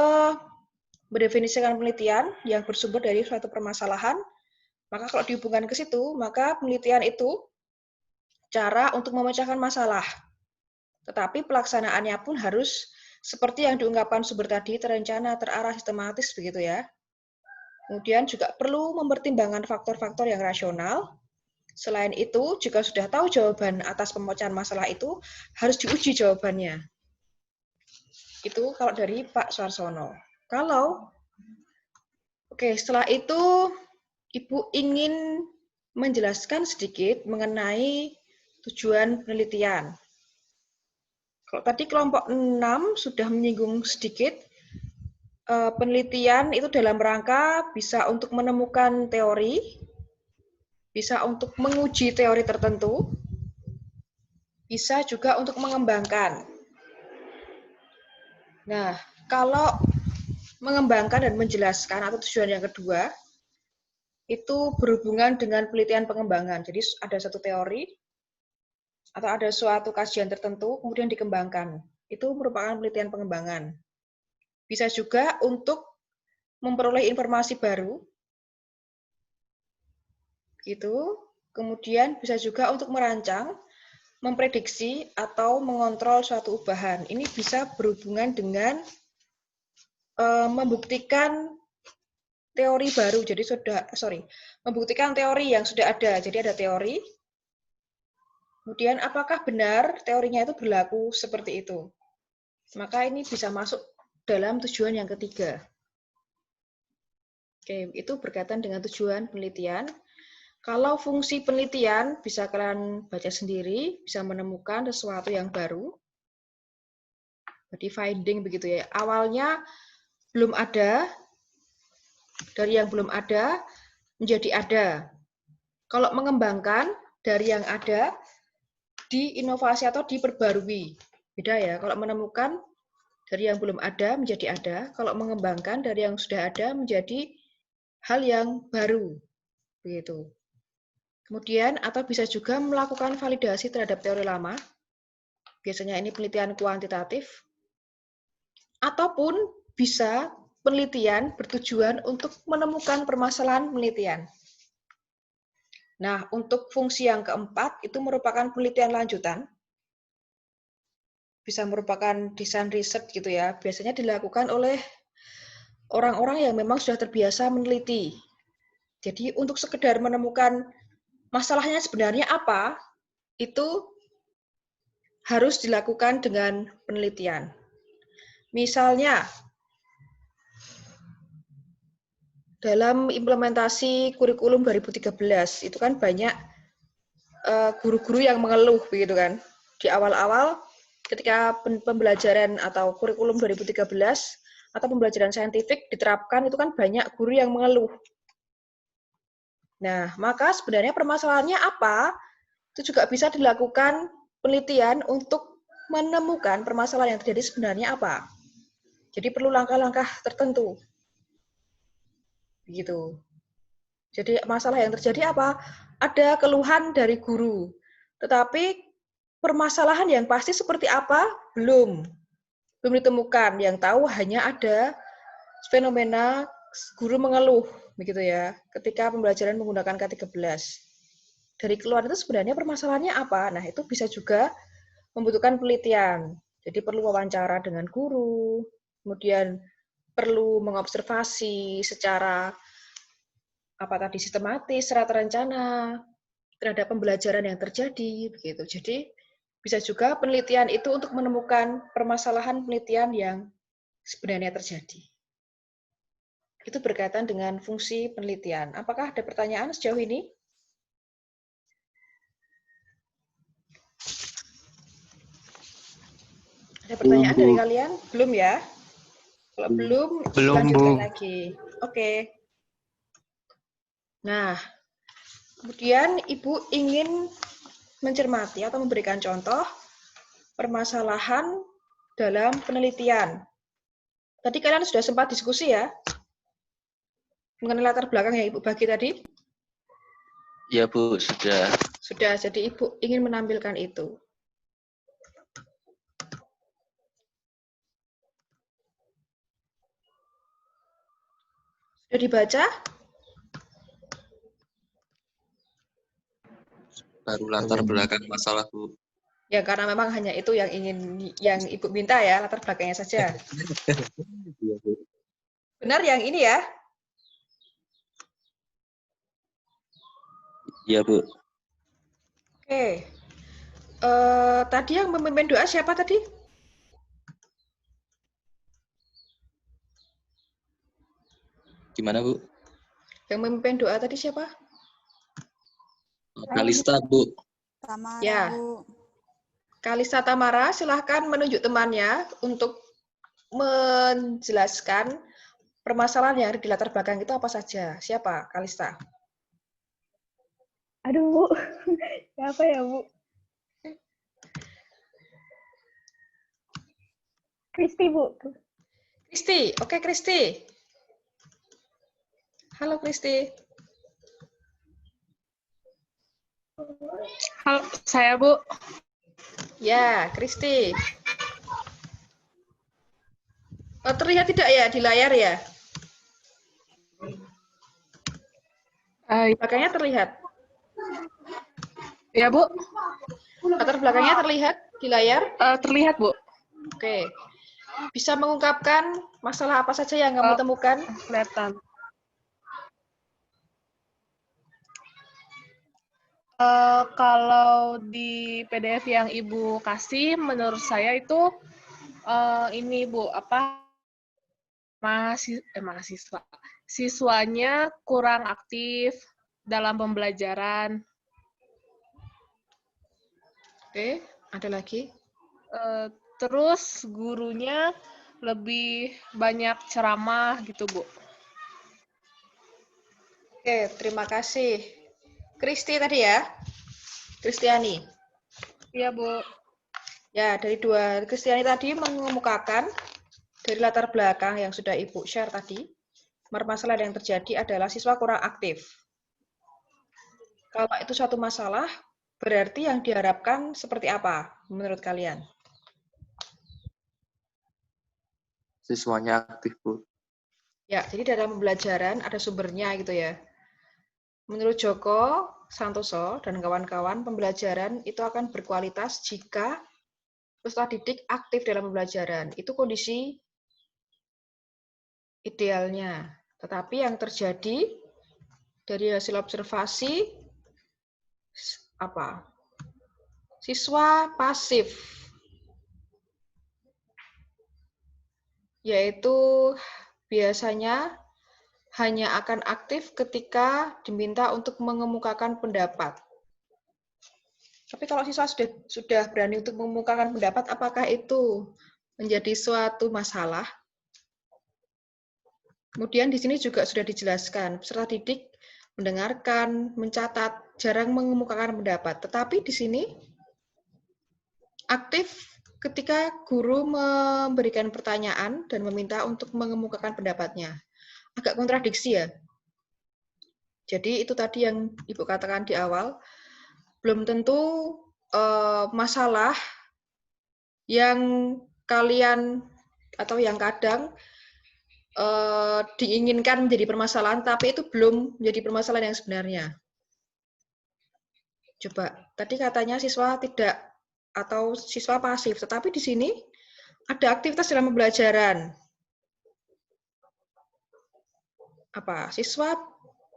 mendefinisikan penelitian yang bersumber dari suatu permasalahan, maka kalau dihubungkan ke situ, maka penelitian itu cara untuk memecahkan masalah. Tetapi pelaksanaannya pun harus seperti yang diungkapkan sumber tadi, terencana, terarah, sistematis, begitu ya. Kemudian juga perlu mempertimbangkan faktor-faktor yang rasional. Selain itu, jika sudah tahu jawaban atas pemecahan masalah itu, harus diuji jawabannya. Itu kalau dari Pak Suarsono. Setelah itu Ibu ingin menjelaskan sedikit mengenai tujuan penelitian. Kalau tadi kelompok 6 sudah menyinggung sedikit, penelitian itu dalam rangka bisa untuk menemukan teori, bisa untuk menguji teori tertentu, bisa juga untuk mengembangkan. Nah, kalau mengembangkan dan menjelaskan atau tujuan yang kedua, itu berhubungan dengan penelitian pengembangan. Jadi ada satu teori, atau ada suatu kajian tertentu, kemudian dikembangkan. Itu merupakan penelitian pengembangan. Bisa juga untuk memperoleh informasi baru, gitu. Kemudian bisa juga untuk merancang, memprediksi, atau mengontrol suatu ubahan. Ini bisa berhubungan dengan membuktikan teori baru. Jadi membuktikan teori yang sudah ada. Jadi ada teori, kemudian apakah benar teorinya itu berlaku seperti itu. Maka ini bisa masuk dalam tujuan yang ketiga. Oke, itu berkaitan dengan tujuan penelitian. Kalau fungsi penelitian, bisa kalian baca sendiri, bisa menemukan sesuatu yang baru. Jadi finding begitu ya. Awalnya belum ada, dari yang belum ada menjadi ada. Kalau mengembangkan, dari yang ada diinovasi atau diperbarui. Beda ya, kalau menemukan dari yang belum ada menjadi ada, kalau mengembangkan dari yang sudah ada menjadi hal yang baru. Begitu. Kemudian, atau bisa juga melakukan validasi terhadap teori lama. Biasanya ini penelitian kuantitatif. Ataupun bisa penelitian bertujuan untuk menemukan permasalahan penelitian. Nah, untuk fungsi yang keempat, itu merupakan penelitian lanjutan. Bisa merupakan desain riset gitu ya. Biasanya dilakukan oleh orang-orang yang memang sudah terbiasa meneliti. Jadi, untuk sekedar menemukan masalahnya sebenarnya apa, itu harus dilakukan dengan penelitian. Misalnya, dalam implementasi kurikulum 2013, itu kan banyak guru-guru yang mengeluh, begitu kan. Di awal-awal, ketika pembelajaran atau kurikulum 2013, atau pembelajaran saintifik diterapkan, itu kan banyak guru yang mengeluh. Nah, maka sebenarnya permasalahannya apa? Itu juga bisa dilakukan penelitian untuk menemukan permasalahan yang terjadi sebenarnya apa. Jadi perlu langkah-langkah tertentu. Begitu. Jadi masalah yang terjadi apa? Ada keluhan dari guru. Tetapi permasalahan yang pasti seperti apa? Belum ditemukan. Yang tahu hanya ada fenomena guru mengeluh, begitu ya, ketika pembelajaran menggunakan K13. Dari keluhan itu sebenarnya permasalahannya apa? Nah, itu bisa juga membutuhkan penelitian. Jadi perlu wawancara dengan guru, kemudian perlu mengobservasi secara sistematis, secara terencana terhadap pembelajaran yang terjadi, begitu. Jadi bisa juga penelitian itu untuk menemukan permasalahan penelitian yang sebenarnya terjadi. Itu berkaitan dengan fungsi penelitian. Apakah ada pertanyaan sejauh ini? Ada pertanyaan dari kalian? Belum ya? Kalau belum lanjutkan lagi. Oke. Nah, kemudian Ibu ingin mencermati atau memberikan contoh permasalahan dalam penelitian. Tadi kalian sudah sempat diskusi ya? Mengenai latar belakang yang Ibu bagi tadi? Ya, Bu, sudah. Sudah, jadi Ibu ingin menampilkan itu. Sudah dibaca? Baru latar belakang masalah, Bu. Ya, karena memang hanya itu yang Ibu minta ya, latar belakangnya saja. Benar yang ini ya? Iya, Bu. Oke. Tadi yang memimpin doa siapa tadi? Gimana, Bu? Yang memimpin doa tadi siapa? Kalista, Bu. Tamara, Ya. Bu. Kalista Tamara, silahkan menunjuk temannya untuk menjelaskan permasalahan yang ada di latar belakang itu apa saja. Siapa, Kalista? Aduh, Bu. Siapa ya, Bu? Kristi, Bu. Kristi, oke Kristi. Halo Kristi. Halo, saya Bu. Ya, Kristi. Oh, terlihat tidak ya di layar ya? Belakangnya terlihat. Ya, Bu. Latar belakangnya terlihat di layar? Terlihat, Bu. Oke. Bisa mengungkapkan masalah apa saja yang kamu temukan? Kelihatan. Kalau di PDF yang Ibu kasih, menurut saya itu ini Bu, mahasiswa. Siswanya kurang aktif dalam pembelajaran. Oke, ada lagi? Terus gurunya lebih banyak ceramah gitu, Bu. Oke, terima kasih. Kristi tadi ya? Kristiani. Iya, Bu. Ya, dari dua Kristiani tadi mengemukakan dari latar belakang yang sudah Ibu share tadi, permasalahan yang terjadi adalah siswa kurang aktif. Kalau itu suatu masalah, berarti yang diharapkan seperti apa menurut kalian? Siswanya aktif, Bu. Ya, jadi dalam pembelajaran ada sumbernya gitu ya. Menurut Joko Santoso dan kawan-kawan, pembelajaran itu akan berkualitas jika peserta didik aktif dalam pembelajaran. Itu kondisi idealnya. Tetapi yang terjadi dari hasil observasi apa? Siswa pasif. Yaitu biasanya hanya akan aktif ketika diminta untuk mengemukakan pendapat. Tapi kalau siswa sudah berani untuk mengemukakan pendapat, apakah itu menjadi suatu masalah? Kemudian di sini juga sudah dijelaskan, peserta didik mendengarkan, mencatat, jarang mengemukakan pendapat. Tetapi di sini aktif ketika guru memberikan pertanyaan dan meminta untuk mengemukakan pendapatnya. Agak kontradiksi ya. Jadi itu tadi yang Ibu katakan di awal, belum tentu masalah yang kalian atau yang kadang diinginkan menjadi permasalahan, tapi itu belum menjadi permasalahan yang sebenarnya. Coba, tadi katanya siswa tidak atau siswa pasif, tetapi di sini ada aktivitas dalam pembelajaran. Apa? Siswa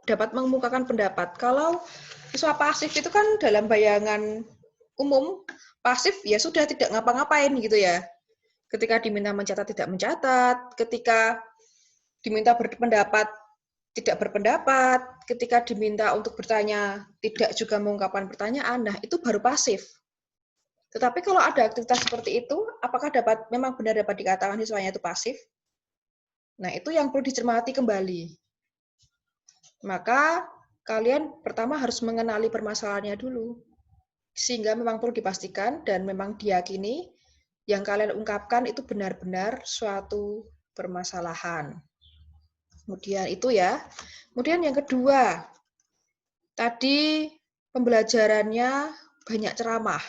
dapat mengemukakan pendapat. Kalau siswa pasif itu kan dalam bayangan umum, pasif ya sudah tidak ngapa-ngapain gitu ya. Ketika diminta mencatat tidak mencatat, ketika diminta berpendapat tidak berpendapat, ketika diminta untuk bertanya tidak juga mengungkapkan pertanyaan, nah itu baru pasif. Tetapi kalau ada aktivitas seperti itu, apakah memang benar dapat dikatakan siswanya itu pasif? Nah, itu yang perlu dicermati kembali. Maka kalian pertama harus mengenali permasalahannya dulu. Sehingga memang perlu dipastikan dan memang diyakini yang kalian ungkapkan itu benar-benar suatu permasalahan. Kemudian itu ya. Kemudian yang kedua, tadi pembelajarannya banyak ceramah.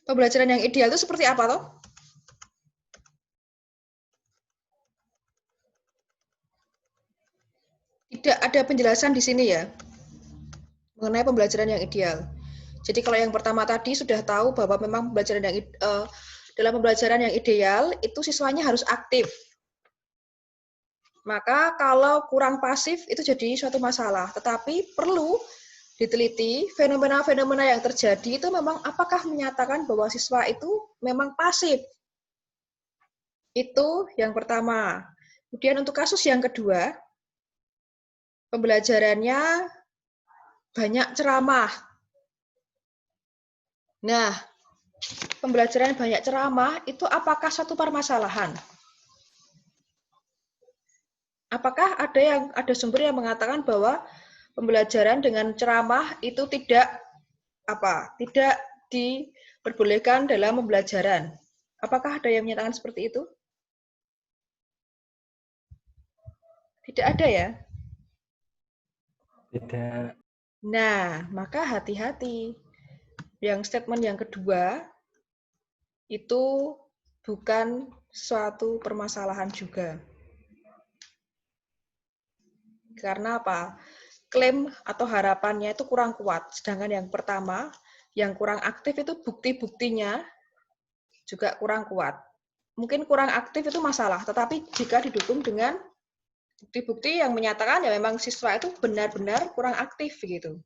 Pembelajaran yang ideal itu seperti apa toh? Tidak ada penjelasan di sini ya, mengenai pembelajaran yang ideal. Jadi kalau yang pertama tadi sudah tahu bahwa memang pembelajaran yang dalam pembelajaran yang ideal itu siswanya harus aktif. Maka kalau kurang pasif itu jadi suatu masalah. Tetapi perlu diteliti fenomena-fenomena yang terjadi itu memang apakah menyatakan bahwa siswa itu memang pasif. Itu yang pertama. Kemudian untuk kasus yang kedua, pembelajarannya banyak ceramah. Nah, pembelajaran banyak ceramah itu apakah suatu permasalahan? Apakah ada sumber yang mengatakan bahwa pembelajaran dengan ceramah itu tidak diperbolehkan dalam pembelajaran? Apakah ada yang menyatakan seperti itu? Tidak ada ya? Tidak. Nah, maka hati-hati. Yang statement yang kedua itu bukan suatu permasalahan juga. Karena apa? Klaim atau harapannya itu kurang kuat. Sedangkan yang pertama, yang kurang aktif itu bukti-buktinya juga kurang kuat. Mungkin kurang aktif itu masalah, tetapi jika didukung dengan bukti-bukti yang menyatakan ya memang siswa itu benar-benar kurang aktif begitu.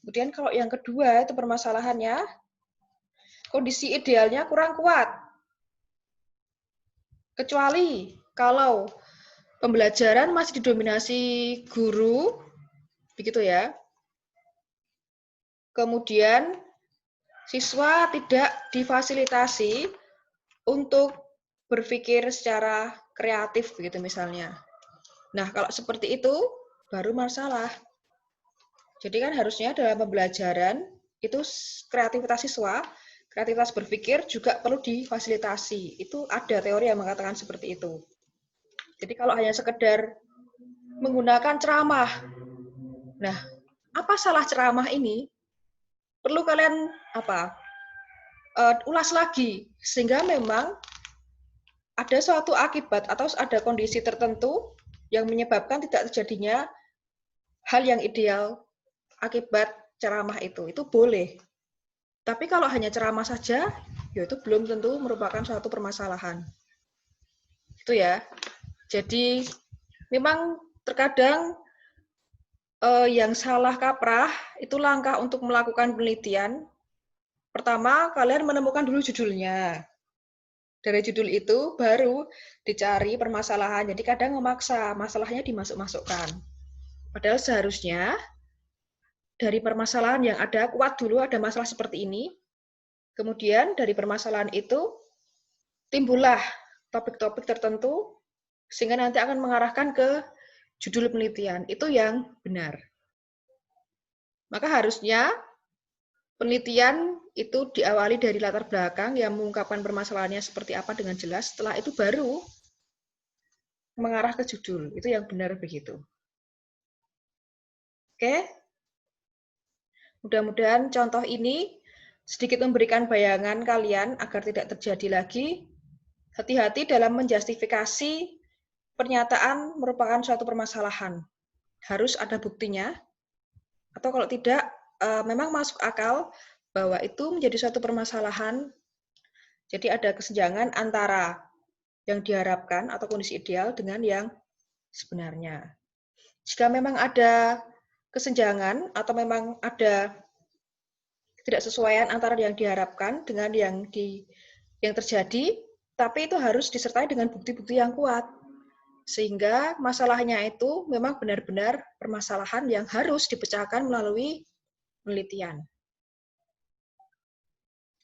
Kemudian kalau yang kedua itu permasalahannya, kondisi idealnya kurang kuat. Kecuali kalau pembelajaran masih didominasi guru, begitu ya. Kemudian siswa tidak difasilitasi untuk berpikir secara kreatif, begitu misalnya. Nah, kalau seperti itu baru masalah. Jadi kan harusnya dalam pembelajaran itu kreativitas siswa, kreativitas berpikir juga perlu difasilitasi. Itu ada teori yang mengatakan seperti itu. Jadi kalau hanya sekedar menggunakan ceramah, nah apa salah ceramah ini? Perlu kalian ulas lagi sehingga memang ada suatu akibat atau ada kondisi tertentu yang menyebabkan tidak terjadinya hal yang ideal akibat ceramah itu boleh. Tapi kalau hanya ceramah saja, ya itu belum tentu merupakan suatu permasalahan. Itu ya. Jadi memang terkadang yang salah kaprah itu langkah untuk melakukan penelitian. Pertama, kalian menemukan dulu judulnya. Dari judul itu baru dicari permasalahan. Jadi kadang memaksa masalahnya dimasuk-masukkan. Padahal seharusnya dari permasalahan yang ada, kuat dulu ada masalah seperti ini. Kemudian dari permasalahan itu timbullah topik-topik tertentu sehingga nanti akan mengarahkan ke judul penelitian. Itu yang benar. Maka harusnya penelitian itu diawali dari latar belakang yang mengungkapkan permasalahannya seperti apa dengan jelas. Setelah itu baru mengarah ke judul. Itu yang benar begitu. Oke? Mudah-mudahan contoh ini sedikit memberikan bayangan kalian agar tidak terjadi lagi. Hati-hati dalam menjustifikasi pernyataan merupakan suatu permasalahan. Harus ada buktinya. Atau kalau tidak, memang masuk akal bahwa itu menjadi suatu permasalahan. Jadi ada kesenjangan antara yang diharapkan atau kondisi ideal dengan yang sebenarnya. Jika memang ada kesenjangan atau memang ada ketidaksesuaian antara yang diharapkan dengan yang terjadi, tapi itu harus disertai dengan bukti-bukti yang kuat. Sehingga masalahnya itu memang benar-benar permasalahan yang harus dipecahkan melalui penelitian.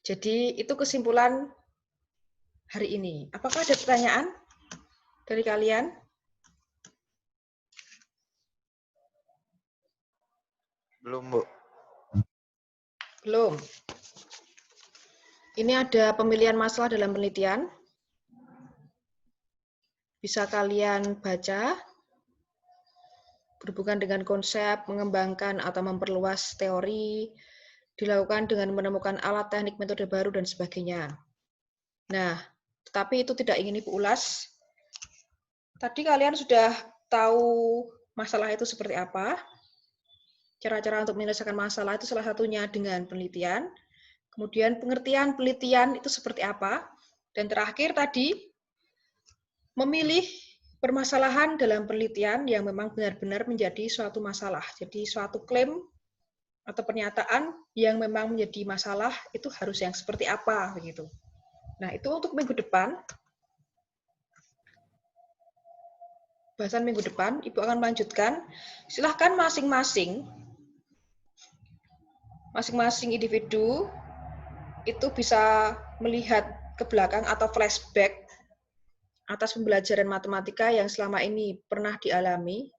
Jadi itu kesimpulan hari ini. Apakah ada pertanyaan dari kalian? Belum, Bu. Belum. Ini ada pemilihan masalah dalam penelitian. Bisa kalian baca berhubungan dengan konsep, mengembangkan atau memperluas teori, dilakukan dengan menemukan alat, teknik, metode baru, dan sebagainya. Nah, tetapi itu tidak ingin Ibu ulas. Tadi kalian sudah tahu masalah itu seperti apa. Cara-cara untuk menyelesaikan masalah itu salah satunya dengan penelitian. Kemudian pengertian penelitian itu seperti apa. Dan terakhir tadi, memilih permasalahan dalam penelitian yang memang benar-benar menjadi suatu masalah. Jadi suatu klaim atau pernyataan yang memang menjadi masalah itu harus yang seperti apa begitu. Nah, itu untuk minggu depan. Bahasan minggu depan, Ibu akan melanjutkan. Silahkan masing-masing masing-masing individu itu bisa melihat ke belakang atau flashback atas pembelajaran matematika yang selama ini pernah dialami,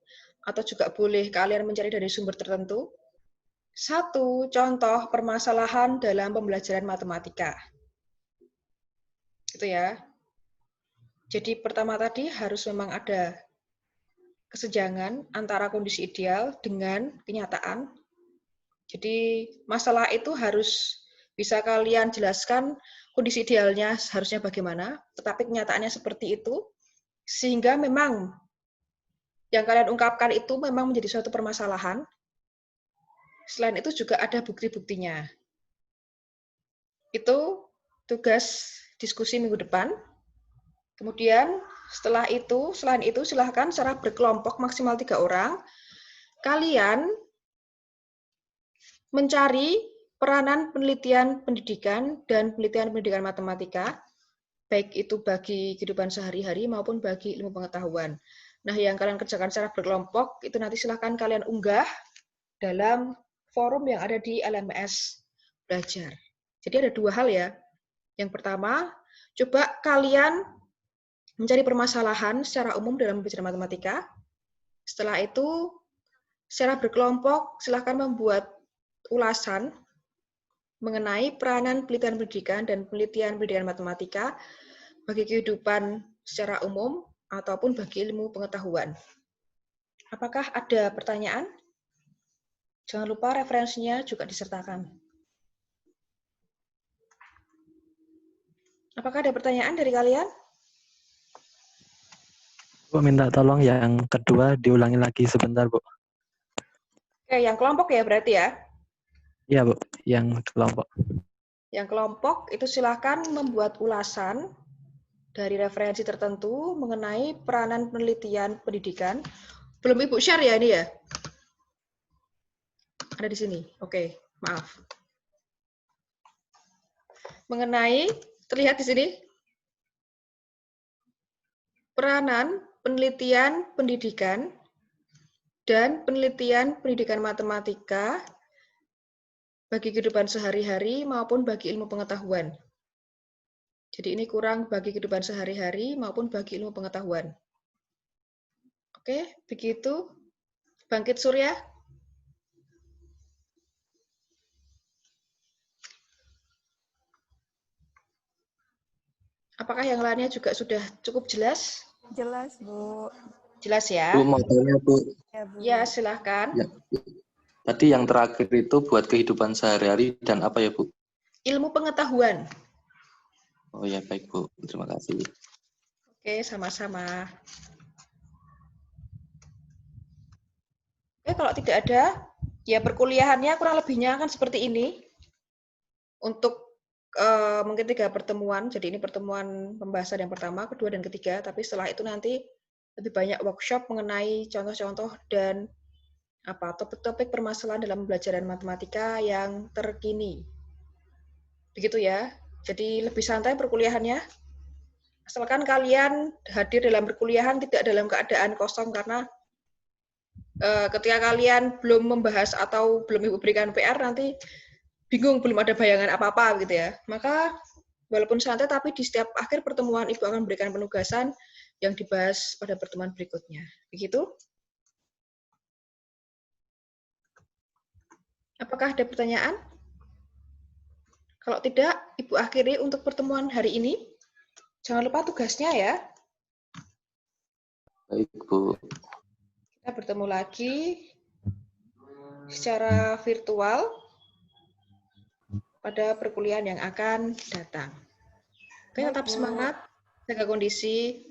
atau juga boleh kalian mencari dari sumber tertentu. Satu contoh permasalahan dalam pembelajaran matematika. Itu ya. Jadi pertama tadi harus memang ada kesejangan antara kondisi ideal dengan kenyataan. Jadi masalah itu harus bisa kalian jelaskan kondisi idealnya harusnya bagaimana, tetapi kenyataannya seperti itu, sehingga memang yang kalian ungkapkan itu memang menjadi suatu permasalahan. Selain itu juga ada bukti-buktinya. Itu tugas diskusi minggu depan. Kemudian selain itu silahkan secara berkelompok maksimal 3 orang, kalian mencari peranan penelitian pendidikan dan penelitian pendidikan matematika, baik itu bagi kehidupan sehari-hari maupun bagi ilmu pengetahuan. Nah, yang kalian kerjakan secara berkelompok, itu nanti silahkan kalian unggah dalam forum yang ada di LMS Belajar. Jadi ada 2 hal ya. Yang pertama, coba kalian mencari permasalahan secara umum dalam pembelajaran matematika. Setelah itu, secara berkelompok, silahkan membuat ulasan mengenai peranan penelitian pendidikan dan penelitian pendidikan matematika bagi kehidupan secara umum ataupun bagi ilmu pengetahuan. Apakah ada pertanyaan? Jangan lupa referensinya juga disertakan. Apakah ada pertanyaan dari kalian? Bu, minta tolong yang kedua diulangi lagi sebentar, Bu. Oke, yang kelompok ya berarti ya? Iya, Bu, yang kelompok. Yang kelompok itu silakan membuat ulasan dari referensi tertentu mengenai peranan penelitian pendidikan. Belum Ibu share ya ini ya? Ada di sini. Oke, maaf. Mengenai, terlihat di sini, peranan penelitian pendidikan dan penelitian pendidikan matematika bagi kehidupan sehari-hari maupun bagi ilmu pengetahuan. Jadi ini kurang bagi kehidupan sehari-hari maupun bagi ilmu pengetahuan. Oke, begitu. Bangkit Surya. Apakah yang lainnya juga sudah cukup jelas? Jelas, Bu. Jelas ya? Bu, mau tanya, Bu. Ya, Bu. Ya, silahkan. Ya. Tadi yang terakhir itu buat kehidupan sehari-hari dan apa ya, Bu? Ilmu pengetahuan. Oh ya, baik, Bu. Terima kasih. Oke, sama-sama. Oke, kalau tidak ada, ya perkuliahannya kurang lebihnya akan seperti ini. Untuk mungkin 3 pertemuan, jadi ini pertemuan pembahasan yang pertama, kedua, dan ketiga, tapi setelah itu nanti lebih banyak workshop mengenai contoh-contoh dan topik-topik permasalahan dalam pembelajaran matematika yang terkini. Begitu ya. Jadi lebih santai perkuliahannya. Asalkan kalian hadir dalam perkuliahan tidak dalam keadaan kosong, karena ketika kalian belum membahas atau belum Ibu berikan PR nanti bingung, belum ada bayangan apa-apa gitu ya. Maka walaupun santai tapi di setiap akhir pertemuan Ibu akan memberikan penugasan yang dibahas pada pertemuan berikutnya. Begitu? Apakah ada pertanyaan? Kalau tidak, Ibu akhiri untuk pertemuan hari ini. Jangan lupa tugasnya ya. Baik, Bu. Kita bertemu lagi secara virtual pada perkuliahan yang akan datang. Oke, tetap semangat, jaga kondisi,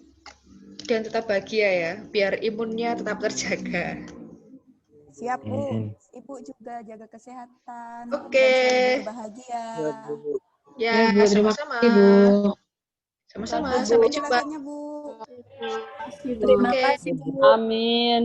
dan tetap bahagia ya, biar imunnya tetap terjaga. Siap, Bu. Ibu juga jaga kesehatan. Oke. Dan berbahagia. Ya, Bu, terima sama-sama. kasih, Bu. Sama-sama, Bagus sampai jumpa. penjelasannya, Bu. Terima Oke. kasih, Bu. Amin.